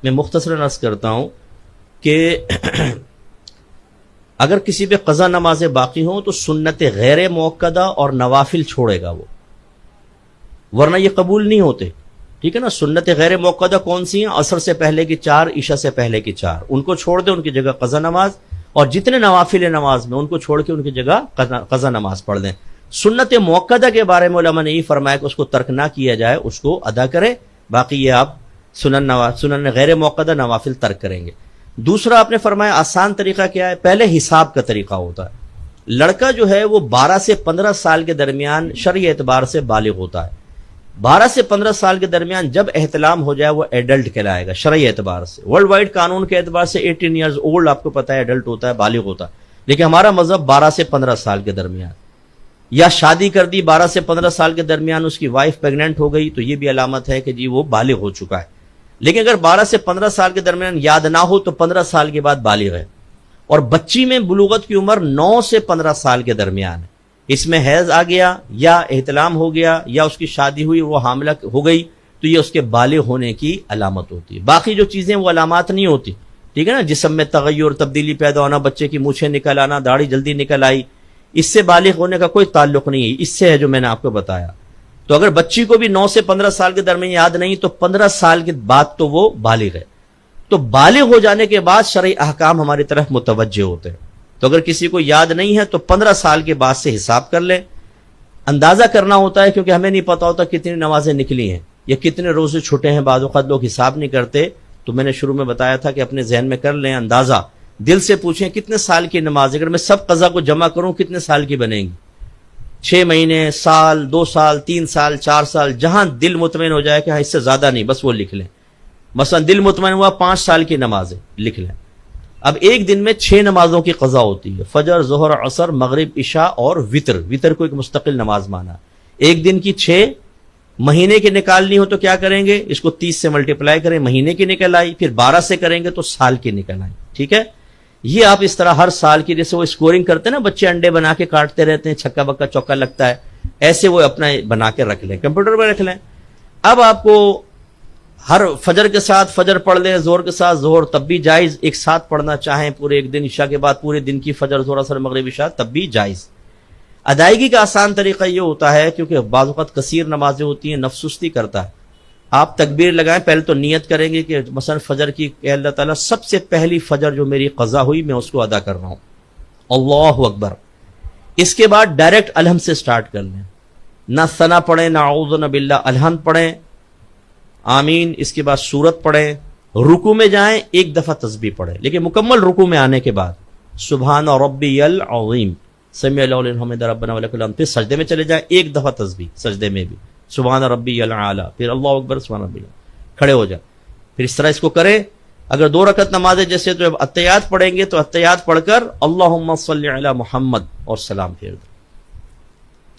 میں مختصراً عرض کرتا ہوں کہ اگر کسی پہ قضا نمازیں باقی ہوں تو سنت غیر موقدہ اور نوافل چھوڑے گا وہ، ورنہ یہ قبول نہیں ہوتے. ٹھیک ہے نا. سنت غیر موقدہ کون سی ہیں؟ عصر سے پہلے کی 4، عشاء سے پہلے کی 4، ان کو چھوڑ دیں، ان کی جگہ قضا نماز. اور جتنے نوافل نماز میں ان کو چھوڑ کے ان کی جگہ قضا نماز پڑھ دیں. سنت موقدہ کے بارے میں علماء نے یہ فرمایا کہ اس کو ترک نہ کیا جائے، اس کو ادا کرے، باقی یہ آپ سنن غیر موقدہ نوافل ترک کریں گے. دوسرا آپ نے فرمایا آسان طریقہ کیا ہے؟ پہلے حساب کا طریقہ ہوتا ہے. لڑکا جو ہے وہ 12 سے 15 سال کے درمیان شرعی اعتبار سے بالغ ہوتا ہے. 12 سے 15 سال کے درمیان جب احتلام ہو جائے وہ ایڈلٹ کہلائے گا شرعی اعتبار سے. ورلڈ وائڈ قانون کے اعتبار سے 18 ایئرز اولڈ آپ کو پتا ہے ایڈلٹ ہوتا ہے، بالغ ہوتا ہے. لیکن ہمارا مذہب 12 سے 15 سال کے درمیان. یا شادی کر دی 12 سے 15 سال کے درمیان، اس کی وائف پیگننٹ ہو گئی تو یہ بھی علامت ہے کہ جی وہ بالغ ہو چکا ہے. لیکن اگر 12 سے 15 سال کے درمیان یاد نہ ہو تو 15 سال کے بعد بالغ ہے. اور بچی میں بلوغت کی عمر 9 سے 15 سال کے درمیان ہے. اس میں حیض آ گیا یا احتلام ہو گیا یا اس کی شادی ہوئی وہ حاملہ ہو گئی تو یہ اس کے بالغ ہونے کی علامت ہوتی ہے. باقی جو چیزیں وہ علامات نہیں ہوتی. ٹھیک ہے نا. جسم میں تغیر، تبدیلی پیدا ہونا، بچے کی مونچھیں نکل آنا، داڑھی جلدی نکل آئی، اس سے بالغ ہونے کا کوئی تعلق نہیں ہے. اس سے ہے جو میں نے آپ کو بتایا. تو اگر بچی کو بھی 9 سے 15 سال کے درمیان یاد نہیں تو 15 سال کے بعد تو وہ بالغ ہے. تو بالغ ہو جانے کے بعد شرعی احکام ہماری طرف متوجہ ہوتے ہیں. تو اگر کسی کو یاد نہیں ہے تو 15 سال کے بعد سے حساب کر لے. اندازہ کرنا ہوتا ہے کیونکہ ہمیں نہیں پتا ہوتا کتنی نمازیں نکلی ہیں یا کتنے روزے چھوٹے ہیں. بعض اوقات لوگ حساب نہیں کرتے. تو میں نے شروع میں بتایا تھا کہ اپنے ذہن میں کر لیں اندازہ، دل سے پوچھیں کتنے سال کی نماز. اگر میں سب قضا کو جمع کروں کتنے سال کی بنے گی؟ 6 مہینے، سال، 2 سال، 3 سال، 4 سال، جہاں دل مطمئن ہو جائے کہ ہاں اس سے زیادہ نہیں، بس وہ لکھ لیں. مثلا دل مطمئن ہوا 5 سال کی نمازیں لکھ لیں. اب ایک دن میں 6 نمازوں کی قضا ہوتی ہے، فجر، ظہر، عصر، مغرب، عشاء اور وتر. وتر کو ایک مستقل نماز مانا. ایک دن کی 6. مہینے کی نکالنی ہو تو کیا کریں گے؟ اس کو 30 سے ملٹیپلائی کریں، مہینے کی نکل آئی. پھر 12 سے کریں گے تو سال کی نکل آئی. ٹھیک ہے. یہ آپ اس طرح ہر سال کی، جیسے وہ اسکورنگ کرتے ہیں نا بچے، انڈے بنا کے کاٹتے رہتے ہیں، چھکا بکا چوکا لگتا ہے، ایسے وہ اپنا بنا کے رکھ لیں، کمپیوٹر پہ رکھ لیں. اب آپ کو ہر فجر کے ساتھ فجر پڑھ لیں، زہر کے ساتھ زہر، تب بھی جائز. ایک ساتھ پڑھنا چاہیں پورے ایک دن، عشاء کے بعد پورے دن کی فجر، زہر، عصر، مغرب، عشاء، تب بھی جائز. ادائیگی کا آسان طریقہ یہ ہوتا ہے کیونکہ بعض اوقات کثیر نمازیں ہوتی ہیں، نفس سستی کرتا ہے. آپ تکبیر لگائیں، پہلے تو نیت کریں گے کہ مثلا فجر کی کہ اللہ تعالیٰ سب سے پہلی فجر جو میری قضا ہوئی میں اس کو ادا کر رہا ہوں، اللہ اکبر. اس کے بعد ڈائریکٹ الحمد سے سٹارٹ کر لیں. نہ ثنا پڑھیں، نہ اعوذ باللہ، الحمد پڑھیں، آمین. اس کے بعد سورت پڑھیں. رکوع میں جائیں، ایک دفعہ تسبیح پڑھیں، لیکن مکمل رکوع میں آنے کے بعد سبحان ربی العظیم، سمیع اللہ لمن حمدہ ربنا ولک الحمد. پھر سجدے میں چلے جائیں، ایک دفعہ تسبیح سجدے میں بھی، سبحان ربی الاعلی، پھر اللہ اکبر، سبحان ربی الاعلی، کھڑے ہو جائیں. پھر اس طرح اس کو کریں. اگر 2 رکعت نماز ہے جیسے تو اتحیات پڑھیں گے تو اتحیات پڑھ کر اللہم صلی علی محمد اور سلام پھیر دیں.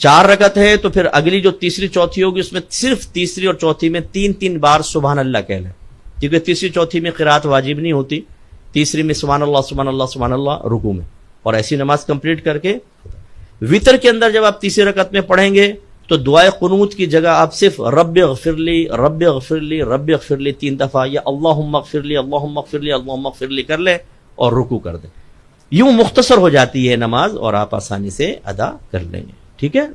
4 رکعت ہے تو پھر اگلی جو تیسری چوتھی ہوگی اس میں صرف تیسری اور چوتھی میں 3 بار سبحان اللہ کہہ لیں، کیونکہ تیسری چوتھی میں قرات واجب نہیں ہوتی. تیسری میں سبحان اللہ سبحان اللہ سبحان اللہ رکوع میں، اور ایسی نماز کمپلیٹ کر کے وتر کے اندر جب آپ تیسری رکعت میں پڑھیں گے تو دعائے قنوت کی جگہ آپ صرف رب اغفر لی، رب اغفر لی، رب اغفر لی 3 دفعہ یا اللہم اغفر لی، اللہم اغفر لی، اللہم اغفر لی کر لیں اور رکوع کر دیں. یوں مختصر ہو جاتی ہے نماز اور آپ آسانی سے ادا کر لیں گے. ٹھیک ہے.